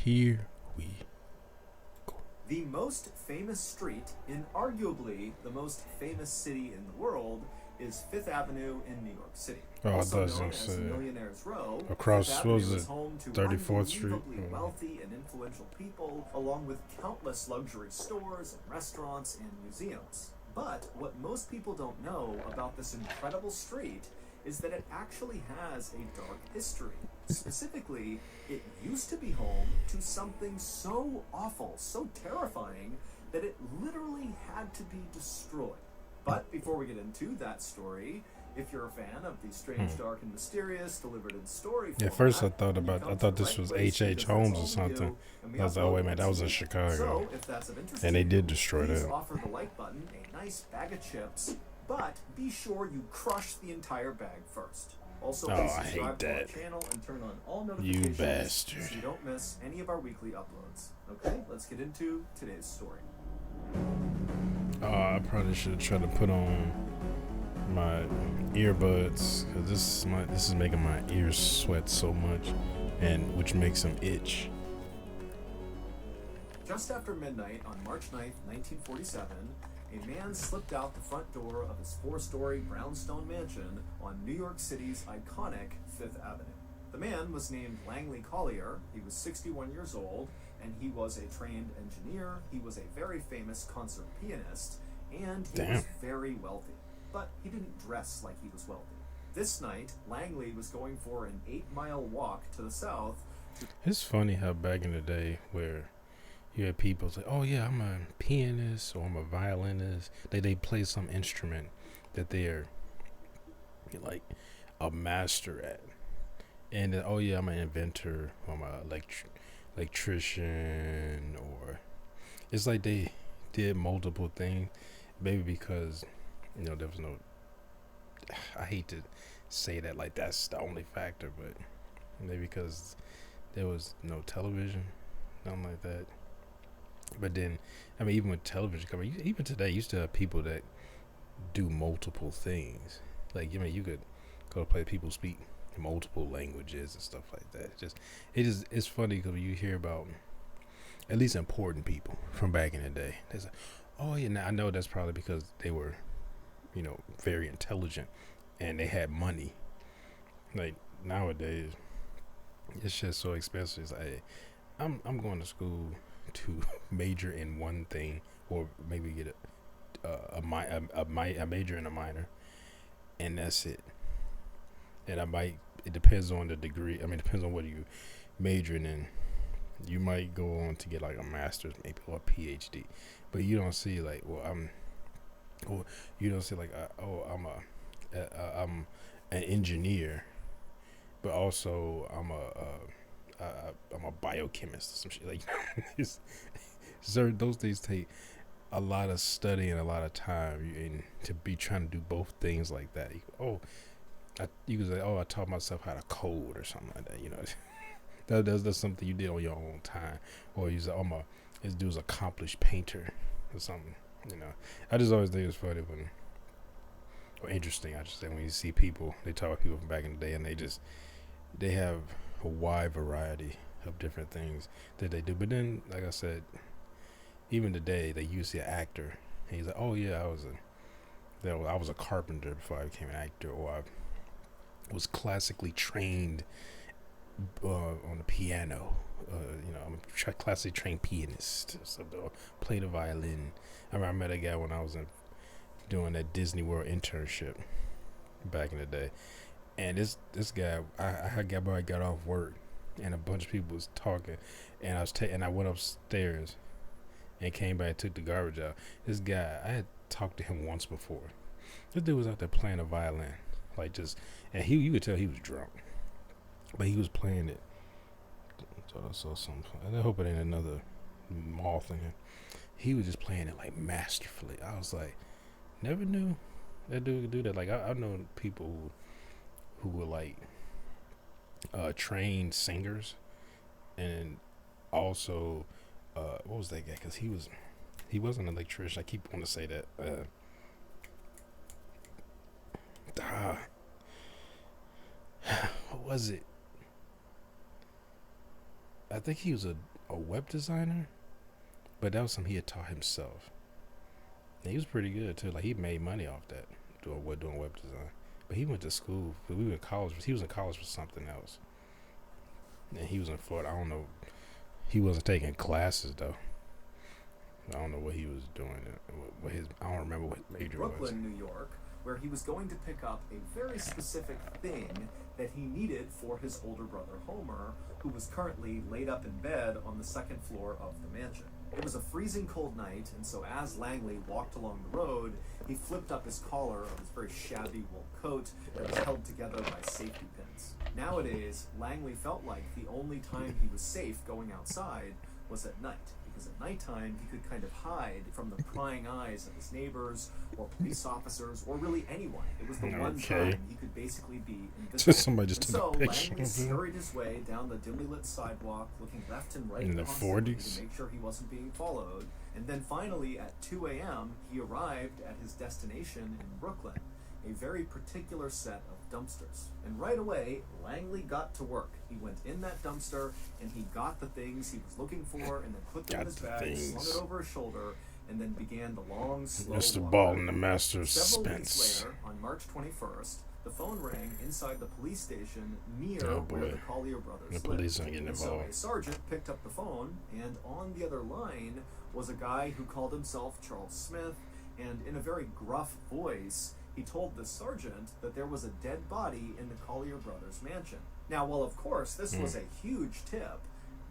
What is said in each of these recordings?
Here we go. The most famous street in arguably the most famous city in the world is Fifth Avenue in New York City. Oh, I Also thought it known was as gonna say Millionaire's Row, Fifth across, what Avenue was is it, home to 34th Street? unbelievably wealthy and influential people, along with countless luxury stores and restaurants and museums. But what most people don't know about this incredible street is that it actually has a dark history. Specifically, it used to be home to something so awful, so terrifying, that it literally had to be destroyed. But before we get into that story, if you're a fan of the strange, dark, and mysterious delivered in story Yeah, format, first I I thought this was H.H. Holmes or something. I was like, oh wait, man, that was in Chicago. So, if that's of interest And they to did you, destroy please that. offer the like button a nice bag of chips, but be sure you crush the entire bag first. Also, Oh, please I subscribe hate to our that. channel and turn on all You notifications bastard. so you don't miss any of our weekly uploads. Okay, let's get into today's story. I probably should try to put on my earbuds because this is making my ears sweat so much, and which makes them itch. Just after midnight on March 9th, 1947, a man slipped out the front door of his four-story brownstone mansion on New York City's iconic Fifth Avenue. The man was named Langley Collier. He was 61 years old, and he was a trained engineer. He was a very famous concert pianist, and he was very wealthy. But he didn't dress like he was wealthy. This night, Langley was going for an 8-mile walk to the south. It's funny how back in the day where you had people say, oh yeah, I'm a pianist or I'm a violinist. They play some instrument that they're like a master at. And then, oh yeah, I'm an inventor, or I'm an electrician, or it's like they did multiple things. Maybe because, there was no, I hate to say that like that's the only factor, but maybe because there was no television, nothing like that. But then, I mean, even with television coming, even today, you still have people that do multiple things. Like, you could go to play, people speak multiple languages and stuff like that. It's funny because you hear about at least important people from back in the day. There's oh yeah, now I know that's probably because they were, very intelligent and they had money. Like nowadays, it's just so expensive. It's like, I'm going to school to major in one thing, or maybe get a major and a minor, and that's it. And it depends on the degree. I mean, it depends on what you majoring in. You might go on to get like a master's, maybe, or a PhD, but you don't see like, or you don't see like, I'm an engineer, but also I'm a biochemist or some shit. Like, so those things take a lot of study and a lot of time, and to be trying to do both things like that. You could say, I taught myself how to code or something like that. That's something you did on your own time, or you say, this dude's accomplished painter or something. I just always think it's funny or interesting. I just say when you see people, they talk about people from back in the day, and they have a wide variety of different things that they do. But then, like I said, even today, they used to see an actor, and he's like, oh yeah, I was a carpenter before I became an actor, or I was classically trained on the piano. I'm a classically trained pianist. So played the violin. I remember I met a guy when I was doing that Disney World internship back in the day, and this guy, I got off work, and a bunch of people was talking, and I went upstairs, and came back and took the garbage out. This guy, I had talked to him once before. This dude was out there playing the violin, and you could tell he was drunk, but he was playing it. So I saw something. I hope it ain't another moth in here. He was just playing it like masterfully. I was like, never knew that dude could do that. Like I know people who were like trained singers, and also what was that guy? Because he wasn't an electrician. I keep wanting to say that. What was it? I think he was a web designer, but that was something he had taught himself. And he was pretty good too. Like he made money off that doing web design. But he went to school. We were in college. He was in college for something else. And he was in Florida. I don't know. He wasn't taking classes though. I don't know what he was doing. I don't remember what major Brooklyn, was. New York, where he was going to pick up a very specific thing that he needed for his older brother Homer, who was currently laid up in bed on the second floor of the mansion. It was a freezing cold night, and so as Langley walked along the road, he flipped up his collar of his very shabby wool coat that was held together by safety pins. Nowadays, Langley felt like the only time he was safe going outside was at night, because at nighttime he could kind of hide from the prying eyes of his neighbors or police officers or really anyone. It was the one time he could basically be invisible. Somebody just took a picture Langley of him. scurried his way down the dimly lit sidewalk, looking left and right In the constantly 40s? to make sure he wasn't being followed. And then finally, at 2 a.m., he arrived at his destination in Brooklyn, a very particular set of dumpsters. And right away, Langley got to work. He went in that dumpster and he got the things he was looking for and then put them in his bag, slung it over his shoulder, and then began the long, slow Mr. walk Ball back. and the Master of Several weeks Suspense. later, on March 21st, the phone rang inside the police station near Oh, boy. where the Collier brothers The lived. police are getting So involved. a sergeant picked up the phone, and on the other line was a guy who called himself Charles Smith, and in a very gruff voice, he told the sergeant that there was a dead body in the Collier brothers' mansion. Now, while of course this was a huge tip,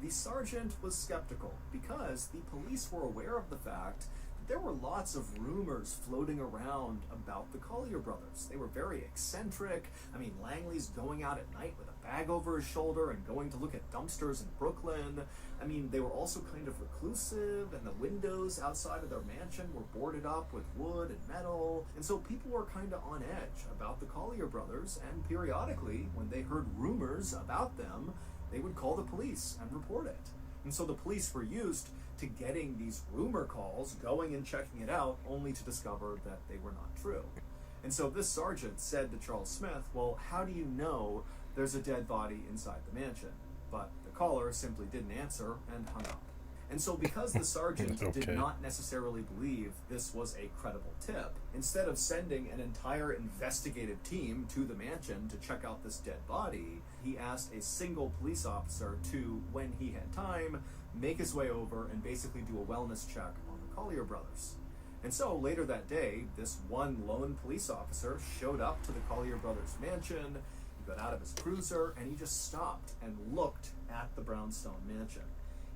the sergeant was skeptical because the police were aware of the fact that there were lots of rumors floating around about the Collier brothers. They were very eccentric. I mean, Langley's going out at night with a bag over his shoulder and going to look at dumpsters in Brooklyn. I mean, they were also kind of reclusive, and the windows outside of their mansion were boarded up with wood and metal. And so people were kind of on edge about the Collier brothers, and periodically, when they heard rumors about them, they would call the police and report it. And so the police were used to getting these rumor calls, going and checking it out, only to discover that they were not true. And so this sergeant said to Charles Smith, well, how do you know there's a dead body inside the mansion? But the caller simply didn't answer and hung up. And so because the sergeant did not necessarily believe this was a credible tip, instead of sending an entire investigative team to the mansion to check out this dead body, he asked a single police officer to, when he had time, make his way over and basically do a wellness check on the Collier brothers. And so later that day, this one lone police officer showed up to the Collier brothers' mansion. He got out of his cruiser and he just stopped and looked at the brownstone mansion.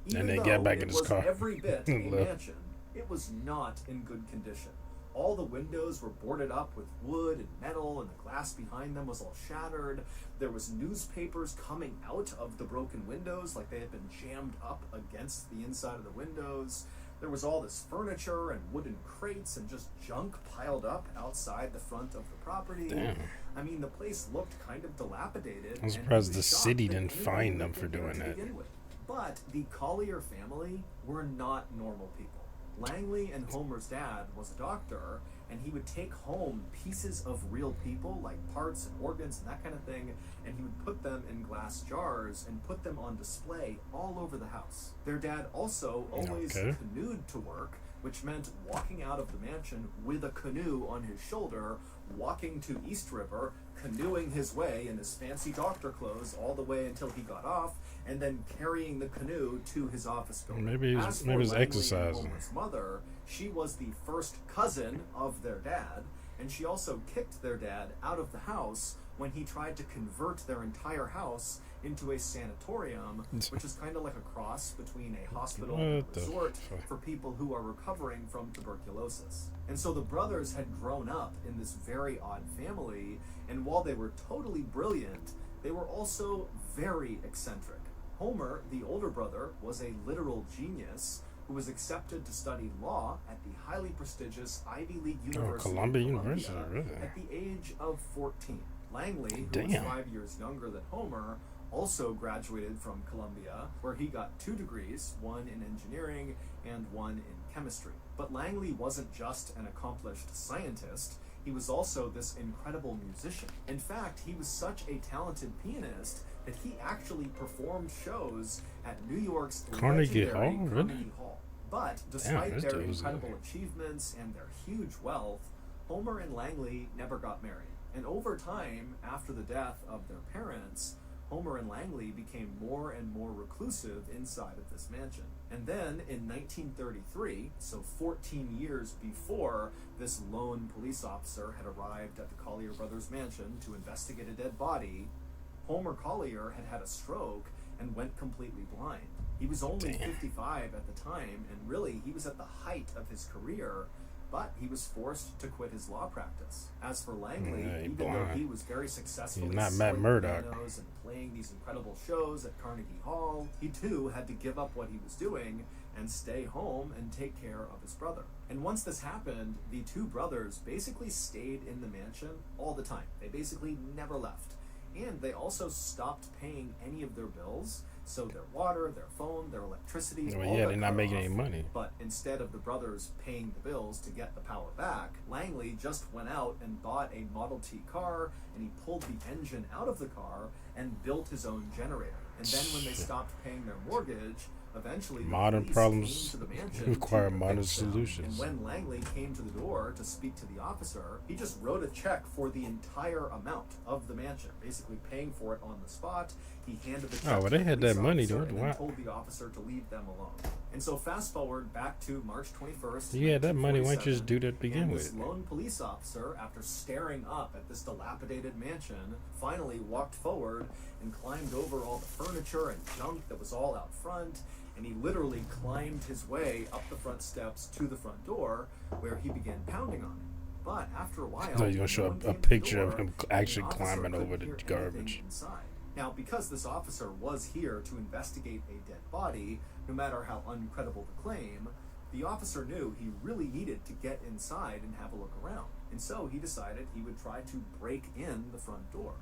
Even And then though got back in it his was car. every bit a mansion, it was not in good condition. All the windows were boarded up with wood and metal, and the glass behind them was all shattered. There was newspapers coming out of the broken windows like they had been jammed up against the inside of the windows. There was all this furniture and wooden crates and just junk piled up outside the front of the property. Damn. I mean, the place looked kind of dilapidated. I'm and surprised he the was shocked city that didn't anybody find them lived for in there doing to that. begin with. But the Collier family were not normal people. Langley and Homer's dad was a doctor, and he would take home pieces of real people, like parts and organs and that kind of thing, and he would put them in glass jars and put them on display all over the house. Their dad also always canoed to work, which meant walking out of the mansion with a canoe on his shoulder, walking to East River, canoeing his way in his fancy doctor clothes all the way until he got off, and then carrying the canoe to his office building. Maybe As for he was Langley exercising. and Homer's mother, she was the first cousin of their dad, and she also kicked their dad out of the house when he tried to convert their entire house into a sanatorium, which is kind of like a cross between a hospital and a resort for people who are recovering from tuberculosis. And so the brothers had grown up in this very odd family, and while they were totally brilliant, they were also very eccentric. Homer, the older brother, was a literal genius who was accepted to study law at the highly prestigious Ivy League University Columbia of University, really? at the age of 14. Langley, who was 5 years younger than Homer, also graduated from Columbia, where he got 2 degrees, one in engineering and one in chemistry. But Langley wasn't just an accomplished scientist, he was also this incredible musician. In fact, he was such a talented pianist that he actually performed shows at New York's Carnegie legendary Hall, really? Carnegie Hall. But Damn, despite this their dude was incredible achievements and their huge wealth, Homer and Langley never got married. And over time, after the death of their parents, Homer and Langley became more and more reclusive inside of this mansion. And then in 1933, so 14 years before this lone police officer had arrived at the Collier brothers' mansion to investigate a dead body, Homer Collier had had a stroke and went completely blind. He was only 55 at the time, and really he was at the height of his career, but he was forced to quit his law practice. As for Langley, even though he was very successful not Matt Murdock pianos and playing these incredible shows at Carnegie Hall, he too had to give up what he was doing and stay home and take care of his brother. And once this happened, the two brothers basically stayed in the mansion all the time. They basically never left. And they also stopped paying any of their bills. So their water, their phone, their electricity, Well, all yeah, got they're not cut making off. any money. But instead of the brothers paying the bills to get the power back, Langley just went out and bought a Model T car, and he pulled the engine out of the car and built his own generator. And then when they stopped paying their mortgage, eventually the Modern police problems came to the mansion require to modern fix them. solutions. And when Langley came to the door to speak to the officer, he just wrote a check for the entire amount of the mansion, basically paying for it on the spot. He handed the check Oh, well, to they the had police that money, officer dude. and then Why? told the officer to leave them alone. And so fast forward back to March 21st. You had that money. Why don't you 1947, just do that to begin and with? this lone police officer, after staring up at this dilapidated mansion, finally walked forward and climbed over all the furniture and junk that was all out front, and he literally climbed his way up the front steps to the front door, where he began pounding on it. But after a while, I thought you were gonna show no one a came to the picture of door, him and the actually officer climbing couldn't over the hear anything garbage. inside. Now, because this officer was here to investigate a dead body, no matter how uncredible the claim, the officer knew he really needed to get inside and have a look around. And so he decided he would try to break in the front door.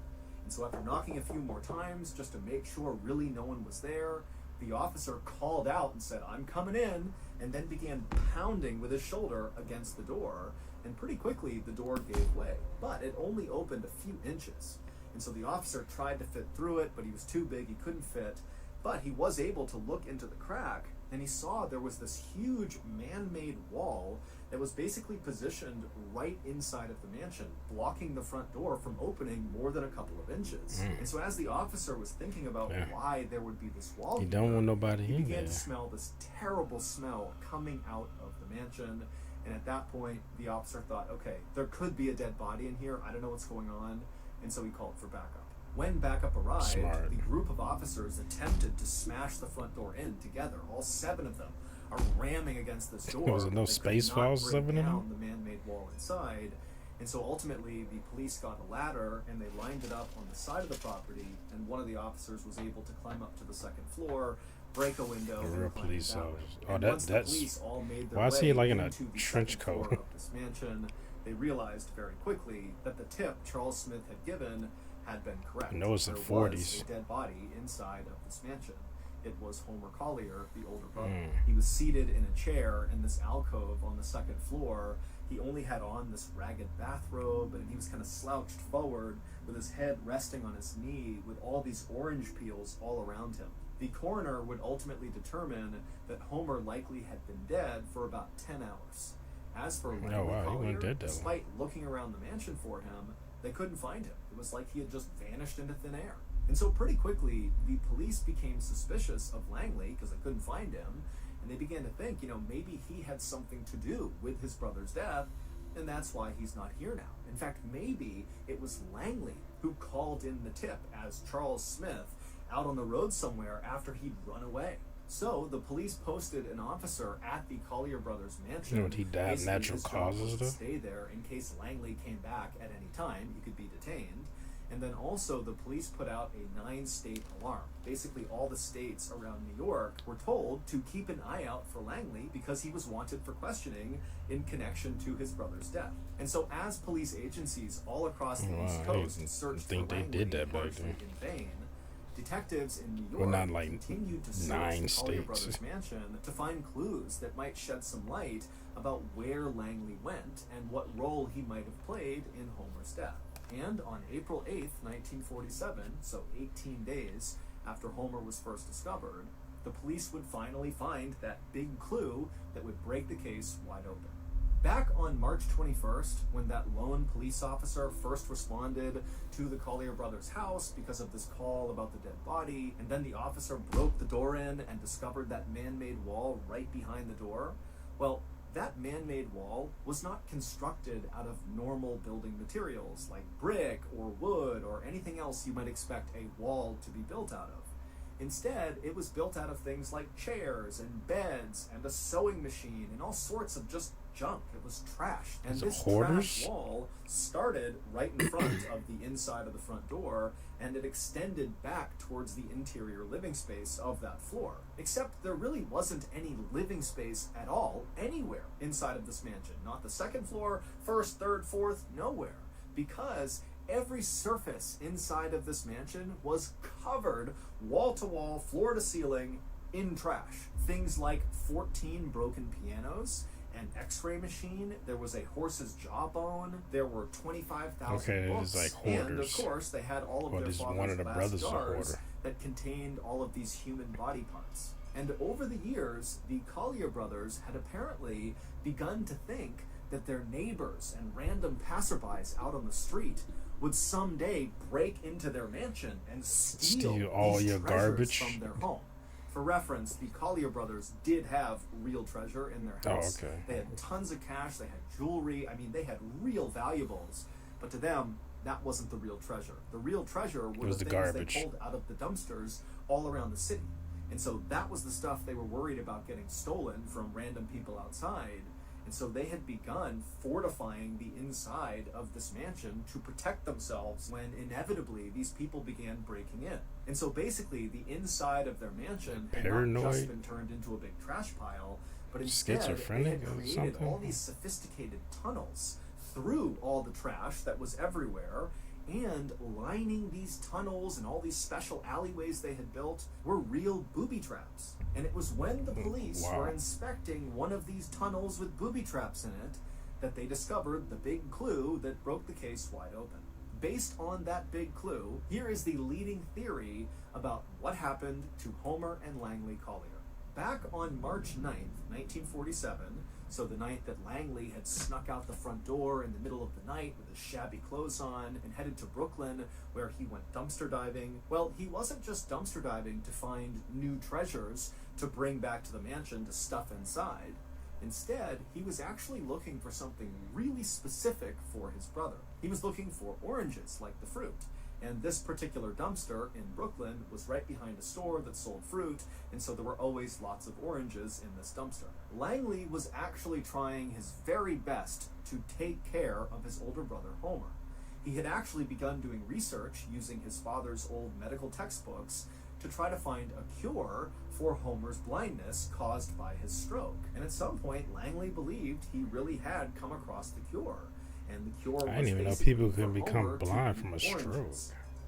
And so after knocking a few more times, just to make sure really no one was there, the officer called out and said, "I'm coming in," and then began pounding with his shoulder against the door. And pretty quickly, the door gave way. But it only opened a few inches. And so the officer tried to fit through it, but he was too big, he couldn't fit. But he was able to look into the crack, and he saw there was this huge man-made wall that was basically positioned right inside of the mansion, blocking the front door from opening more than a couple of inches. And so as the officer was thinking about why there would be this wall, You don't want nobody he in began there. to smell this terrible smell coming out of the mansion. And at that point, the officer thought, okay, there could be a dead body in here. I don't know what's going on. And so he called for backup. When backup arrived, Smart. the group of officers attempted to smash the front door in together. All 7 of them are ramming against this door. Was it no They could space not files, break 7 of them? down the man-made wall inside. And so ultimately, the police got a ladder and they lined it up on the side of the property. And one of the officers was able to climb up to the second floor, break a window, A and real climb police that way. officer. And Oh, once the that's. police all made their Why is way he like in a into the trench second floor coat? of this mansion, they realized very quickly that the tip Charles Smith had given had been correct. I know it's the There 40s. was a dead body inside of this mansion. It was Homer Collier, the older brother. Mm. He was seated in a chair in this alcove on the second floor. He only had on this ragged bathrobe, and he was kind of slouched forward with his head resting on his knee with all these orange peels all around him. The coroner would ultimately determine that Homer likely had been dead for about 10 hours. As for Langley wow, he Collier, wasn't dead that long. despite looking around the mansion for him, they couldn't find him. It was like he had just vanished into thin air. And so pretty quickly, the police became suspicious of Langley because they couldn't find him, and they began to think, maybe he had something to do with his brother's death, and that's why he's not here now. In fact, maybe it was Langley who called in the tip as Charles Smith out on the road somewhere after he'd run away. So the police posted an officer at the Collier brothers' mansion. You know, he died Basically, natural his job causes, was to though? stay there in case Langley came back at any time. He could be detained. And then also the police put out a 9-state alarm. Basically all the states around New York were told to keep an eye out for Langley because he was wanted for questioning in connection to his brother's death. And so as police agencies all across the Wow, East I Coast didn't searched think for they Langley did that back largely then. in vain, Detectives in New Well, York not like continued to search 9 the Collier states. brothers' mansion to find clues that might shed some light about where Langley went and what role he might have played in Homer's death. And on April 8th, 1947, so 18 days after Homer was first discovered, the police would finally find that big clue that would break the case wide open. Back on March 21st, when that lone police officer first responded to the Collier brothers' house because of this call about the dead body, and then the officer broke the door in and discovered that man-made wall right behind the door, well, that man-made wall was not constructed out of normal building materials like brick or wood or anything else you might expect a wall to be built out of. Instead, it was built out of things like chairs and beds and a sewing machine and all sorts of just junk. It was trash. And this trash wall started right in front of the inside of the front door, and it extended back towards the interior living space of that floor. Except there really wasn't any living space at all anywhere inside of this mansion. Not the second floor, first, third, fourth, nowhere. Because every surface inside of this mansion was covered wall to wall, floor to ceiling in trash. Things like 14 broken pianos, an x-ray machine, there was a horse's jawbone, there were 25,000 books, like and of course they had all of their father's last jars that contained all of these human body parts. And over the years, the Collier brothers had apparently begun to think that their neighbors and random passerbys out on the street would someday break into their mansion and steal all these your treasures garbage from their home. For reference, the Collier brothers did have real treasure in their house. Oh, okay. They had tons of cash, they had jewelry, I mean, they had real valuables. But to them, that wasn't the real treasure. The real treasure were the things garbage they pulled out of the dumpsters all around the city. And so that was the stuff they were worried about getting stolen from random people outside. And so they had begun fortifying the inside of this mansion to protect themselves when inevitably these people began breaking in. And so basically the inside of their mansion had not just been turned into a big trash pile, but instead they had created all these sophisticated tunnels through all the trash that was everywhere, and lining these tunnels and all these special alleyways they had built were real booby traps. And it was when the police were inspecting one of these tunnels with booby traps in it that they discovered the big clue that broke the case wide open. Based on that big clue, here is the leading theory about what happened to Homer and Langley Collier. Back on March 9th, 1947, so the night that Langley had snuck out the front door in the middle of the night with his shabby clothes on and headed to Brooklyn, where he went dumpster diving, well, he wasn't just dumpster diving to find new treasures to bring back to the mansion to stuff inside. Instead, he was actually looking for something really specific for his brother. He was looking for oranges, like the fruit. And this particular dumpster in Brooklyn was right behind a store that sold fruit, and so there were always lots of oranges in this dumpster. Langley was actually trying his very best to take care of his older brother, Homer. He had actually begun doing research using his father's old medical textbooks to try to find a cure for Homer's blindness caused by his stroke. And at some point, Langley believed he really had come across the cure. And the cure was I didn't even know people can become blind from a stroke.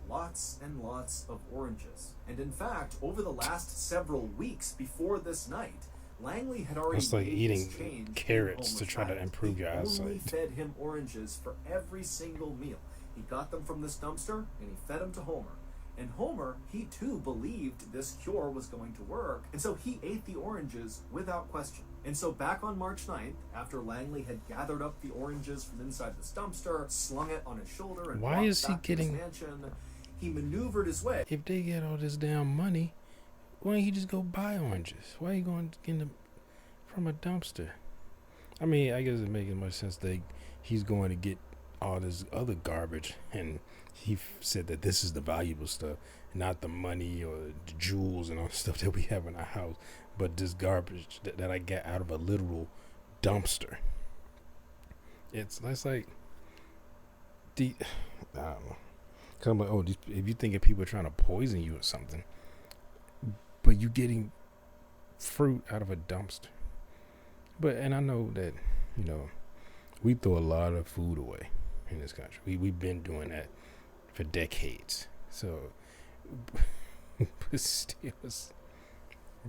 Lots and lots of oranges. And in fact, over the last several weeks before this night, Langley had already it's like made eating this change carrots to try to improve your eyesight. He only fed him oranges for every single meal. He got them from this dumpster, and he fed them to Homer. And Homer, he too believed this cure was going to work, and so he ate the oranges without question. And so back on March 9th, after Langley had gathered up the oranges from inside this dumpster, slung it on his shoulder, and walked back to his mansion, he maneuvered his way. If they get all this damn money, why don't he just go buy oranges? Why are you going to get them from a dumpster? I mean, I guess it makes much sense that he's going to get all this other garbage, and he said that this is the valuable stuff, not the money or the jewels and all the stuff that we have in our house, but this garbage that I get out of a literal dumpster. It's like I don't know. Come on, if you think of people trying to poison you or something, but you getting fruit out of a dumpster. And I know that, we throw a lot of food away in this country. We've been doing that for decades. So But still,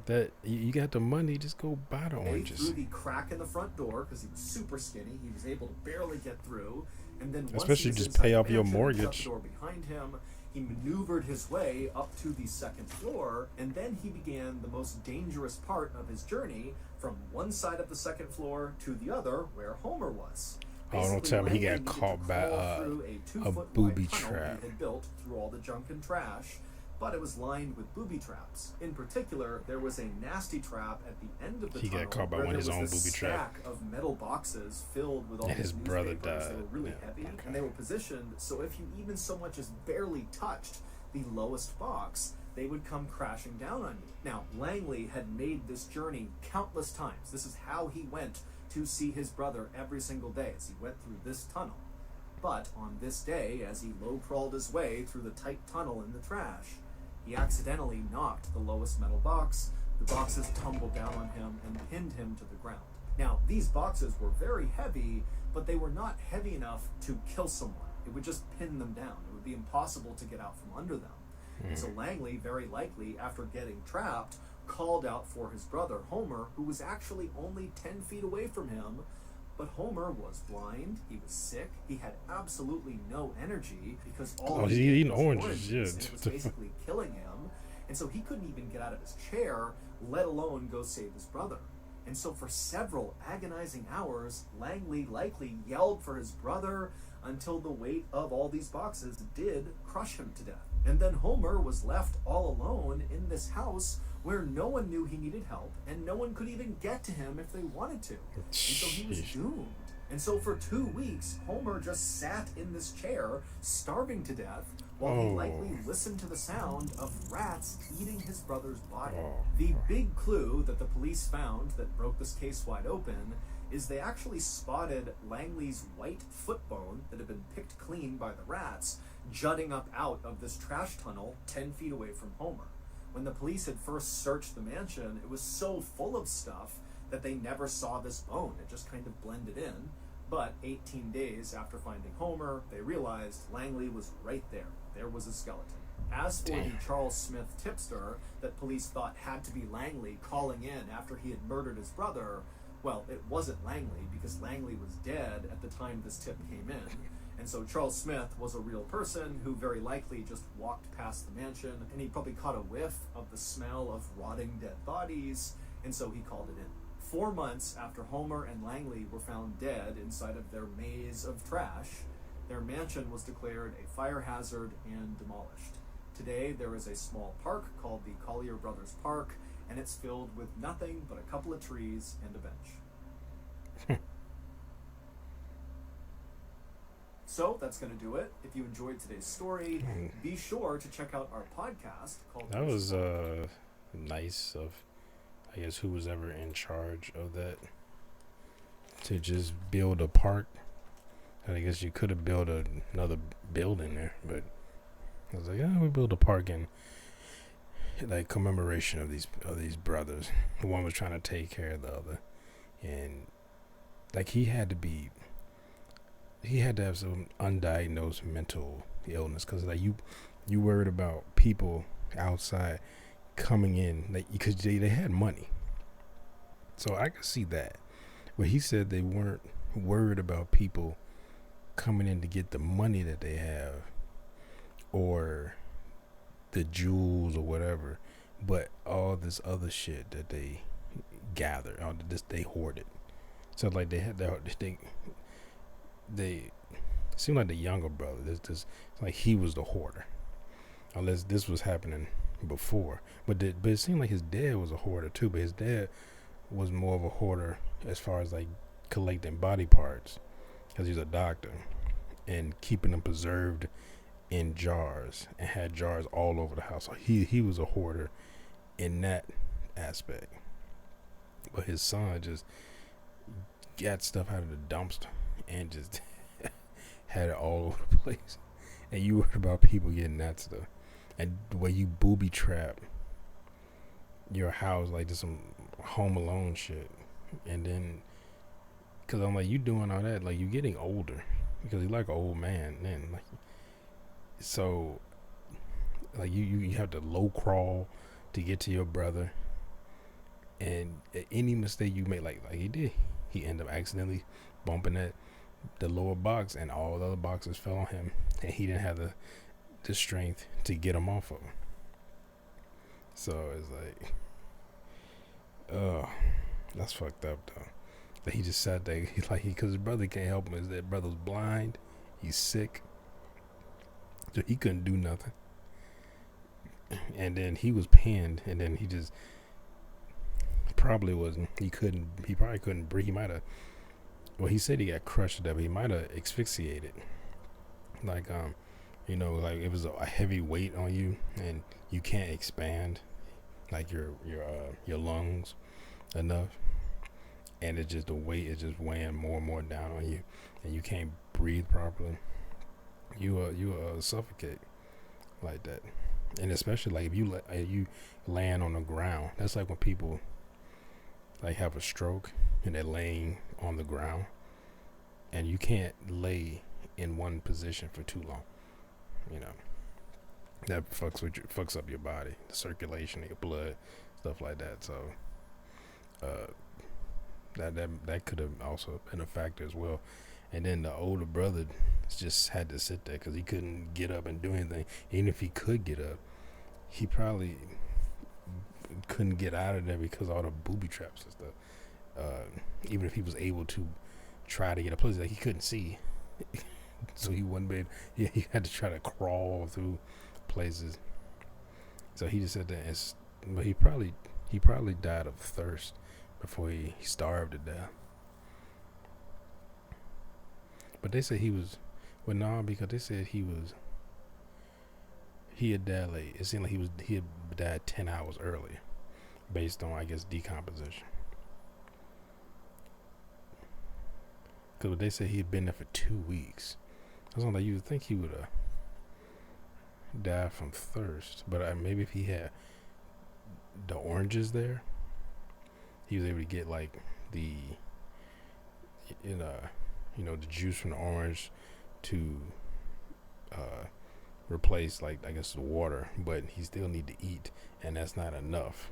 that you got the money, just go buy the Through oranges. the crack in the front door because he was super skinny. He was able to barely get through. And then once he Especially was just inside pay the off your mansion and shut the mortgage. door behind him, he maneuvered his way up to the second floor. And then he began the most dangerous part of his journey from one side of the second floor to the other where Homer was. Oh, don't Basically, tell me he Langley got needed to caught by crawl through a a 2 foot booby wide tunnel trap. he had built through all the junk and trash, but it was lined with booby traps. In particular, there was a nasty trap at the end of the He tunnel got caught by where one there of his was own this booby trap. stack of metal boxes filled with all And these his brother newspapers. They died. were really Yeah, heavy, okay. and they were positioned so if you even so much as barely touched the lowest box, they would come crashing down on you. Now, Langley had made this journey countless times. This is how he went to see his brother every single day as he went through this tunnel. But on this day, as he low crawled his way through the tight tunnel in the trash, he accidentally knocked the lowest metal box. The boxes tumbled down on him and pinned him to the ground. Now, these boxes were very heavy, but they were not heavy enough to kill someone. It would just pin them down. It would be impossible to get out from under them. And so Langley, very likely, after getting trapped, called out for his brother, Homer, who was actually only 10 feet away from him. But Homer was blind, he was sick, he had absolutely no energy because all Oh, he he's ate eating was oranges, yeah. and it was basically killing him. And so he couldn't even get out of his chair, let alone go save his brother. And so for several agonizing hours, Langley likely yelled for his brother until the weight of all these boxes did crush him to death. And then Homer was left all alone in this house where no one knew he needed help and no one could even get to him if they wanted to. And so he was doomed. And so for 2 weeks, Homer just sat in this chair, starving to death, while he likely listened to the sound of rats eating his brother's body. The big clue that the police found that broke this case wide open is they actually spotted Langley's white foot bone that had been picked clean by the rats jutting up out of this trash tunnel 10 feet away from Homer. When the police had first searched the mansion, it was so full of stuff that they never saw this bone. It just kind of blended in. But 18 days after finding Homer, they realized Langley was right there. There was a skeleton. As for the Charles Smith tipster that police thought had to be Langley calling in after he had murdered his brother, well, it wasn't Langley because Langley was dead at the time this tip came in. And so Charles Smith was a real person who very likely just walked past the mansion and he probably caught a whiff of the smell of rotting dead bodies, and so he called it in. 4 months after Homer and Langley were found dead inside of their maze of trash, their mansion was declared a fire hazard and demolished. Today there is a small park called the Collier Brothers Park, and it's filled with nothing but a couple of trees and a bench. So that's going to do it. If you enjoyed today's story, be sure to check out our podcast called... That was nice of, I guess, who was ever in charge of that, to just build a park. I guess you could have built another building there, but I was like, we built a park in like commemoration of these brothers. One was trying to take care of the other, and like he had to have some undiagnosed mental illness, because like you worried about people outside coming in, like, because they had money, so I could see that. But he said they weren't worried about people coming in to get the money that they have or the jewels or whatever, but all this other shit that they gathered, all this they hoarded. So like they had they seemed like the younger brother. This like he was the hoarder, unless this was happening before. But it seemed like his dad was a hoarder too. But his dad was more of a hoarder as far as like collecting body parts, because he's a doctor, and keeping them preserved in jars, and had jars all over the house. So he was a hoarder in that aspect. But his son just got stuff out of the dumpster and just had it all over the place. And you worried about people getting that stuff, and the way you booby trap your house like this some Home Alone shit. And then, because I'm like, you doing all that, like you getting older, because you like an old man then, like, so Like you have to low crawl to get to your brother, and any mistake you make, like he did, he ended up accidentally bumping the lower box, and all the other boxes fell on him, and he didn't have the strength to get him off of him. So it's like, oh, that's fucked up though. That he just sat there, because his brother can't help him. His that brother's blind, he's sick, so he couldn't do nothing. And then he was pinned, and then he just probably wasn't. He probably couldn't breathe. He might have. Well, he said he got crushed to death. But he might have asphyxiated. Like like it was a heavy weight on you, and you can't expand, like your lungs enough, and it just the weight is just weighing more and more down on you, and you can't breathe properly. You suffocate like that, and especially like if you land on the ground. That's like when people like have a stroke and they're laying on the ground, and you can't lay in one position for too long. That fucks up your body, the circulation of your blood, stuff like that. So that could have also been a factor as well. And then the older brother just had to sit there because he couldn't get up and do anything. Even if he could get up, he probably couldn't get out of there because of all the booby traps and stuff. Even if he was able to try to get a place, like he couldn't see, so he wouldn't be. He had to try to crawl through places. So he just said that, but he probably died of thirst before he starved to death. But they said he was, because they said he had died late. It seemed like he had died 10 hours earlier, based on, I guess, decomposition. Because they said he had been there for 2 weeks. I was like, you would think he would have died from thirst, but maybe if he had the oranges there, he was able to get like the the juice from the orange to replace, like, I guess, the water, but he still need to eat, and that's not enough.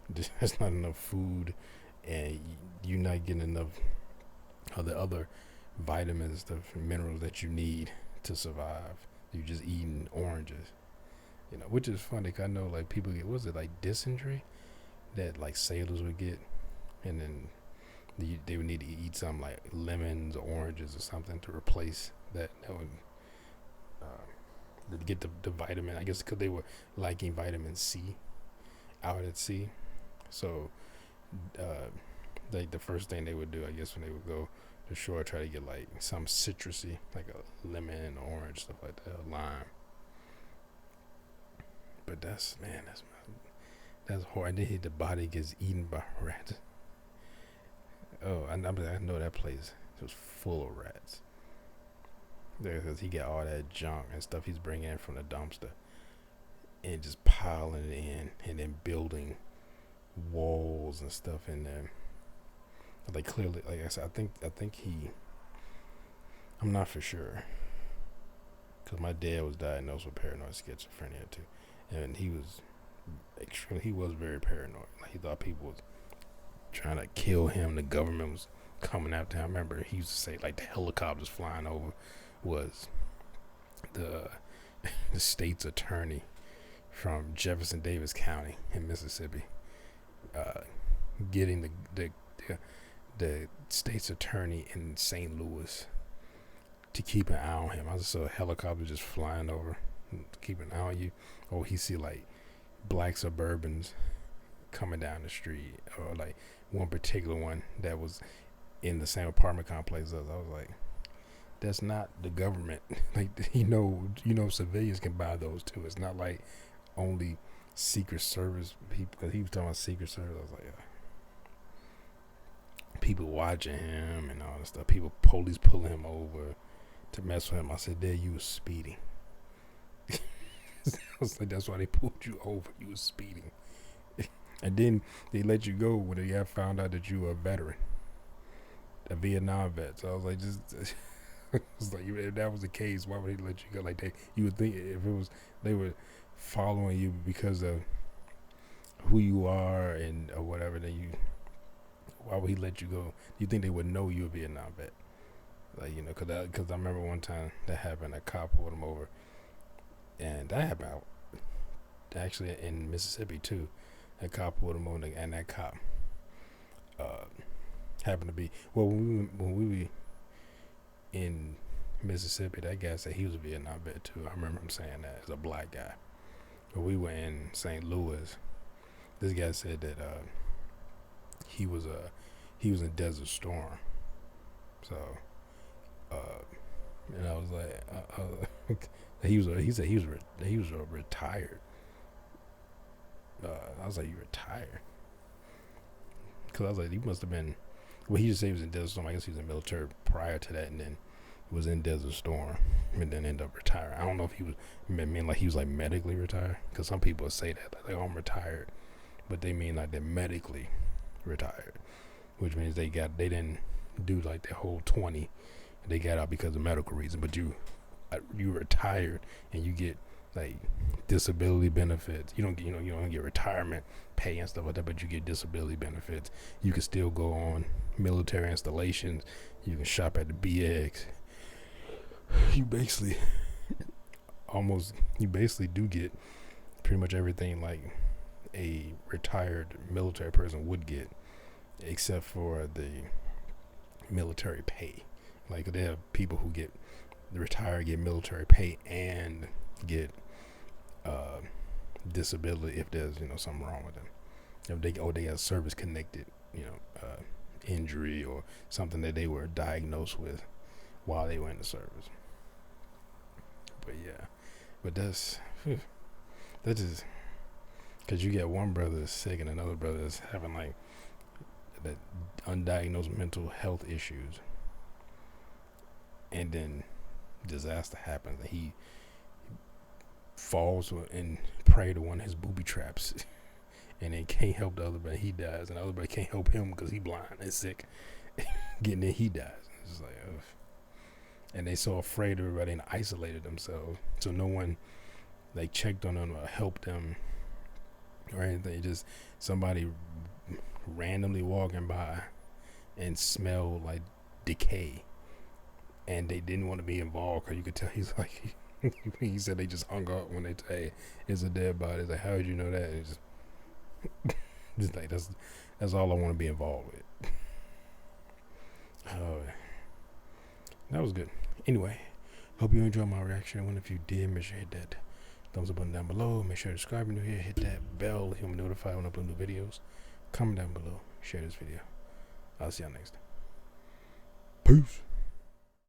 That's not enough food, and you're not getting enough of the other vitamins, the minerals that you need to survive. You're just eating oranges, which is funny, because I know, like, people get, was it like dysentery that like sailors would get, and then they would need to eat something like lemons or oranges or something to replace that. That would to get the vitamin, I guess, because they were liking vitamin C out at sea. So like the first thing they would do, I guess, when they would go to shore, try to get like some citrusy, like a lemon, orange, stuff like that, a lime. But that's horrible. And then the body gets eaten by rats. Oh, I know that place was full of rats. Because he got all that junk and stuff he's bringing in from the dumpster, and just piling it in, and then building walls and stuff in there. Like, clearly, like I said, I think I'm not for sure, because my dad was diagnosed with paranoid schizophrenia too, and he was very paranoid. Like, he thought people was trying to kill him. The government was coming after him. I remember he used to say, like, the helicopters flying over was the state's attorney from Jefferson Davis County in Mississippi, getting the state's attorney in St. Louis to keep an eye on him. I just saw a helicopter just flying over, keep an eye on you. Or he see like black Suburbans coming down the street, or like one particular one that was in the same apartment complex as us. I was like, that's not the government. Like, civilians can buy those too. It's not like only Secret Service people, because he was talking about Secret Service. I was like, people watching him and all this stuff. Police pulling him over to mess with him. I said, Dad, you was speeding. I was like, that's why they pulled you over. You was speeding. And then they let you go when they found out that you were a veteran, a Vietnam vet. So I was like, It's like if that was the case, why would he let you go? Like you would think if it was they were following you because of who you are and or whatever, then why would he let you go? Do you think they would know you would be a Vietnam vet? Like because I remember one time that happened. A cop pulled him over, and that happened actually in Mississippi too. A cop pulled him over, and that cop uh, happened to be when we were in Mississippi. That guy said he was a Vietnam vet too. I remember him saying that as a black guy. But we were in St. Louis. This guy said that he was in Desert Storm. So, and I was like, he said he was retired. I was like, you retired? Because I was like, he must have been. Well, he just said he was in Desert Storm. I guess he was in the military prior to that, and then was in Desert Storm, and then ended up retiring. I don't know if he was mean like he was like medically retired, because some people say that like, oh, I'm retired, but they mean like they're medically retired, which means they didn't do like the whole 20. They got out because of medical reason, but you retired and you get like disability benefits. You don't get retirement pay and stuff like that, but you get disability benefits. You can still go on military installations. You can shop at the BX. You basically do get pretty much everything like a retired military person would get, except for the military pay. Like they have people who get military pay and get disability if there's something wrong with them. If they got service connected injury or something that they were diagnosed with while they were in the service. But yeah, but that's just because you get one brother that's sick and another brother that's having like that undiagnosed mental health issues, and then disaster happens and he falls and prey to one of his booby traps and then can't help the other brother. He dies, and the other brother can't help him because he blind and sick. Getting there, he dies. It's just like, ugh. And they so afraid of everybody and isolated themselves, so no one like checked on them or helped them or anything. Just somebody randomly walking by and smelled like decay, and they didn't want to be involved because you could tell he's like he said they just hung up when they say hey, it's a dead body. It's like, how did you know that? And it's just like that's all I want to be involved with. That was good. Anyway, hope you enjoyed my reaction. I wonder if you did. Make sure you hit that thumbs up button down below. Make sure to subscribe if you're new here. Hit that bell. You'll be notified when I upload new videos. Comment down below. Share this video. I'll see y'all next time. Peace.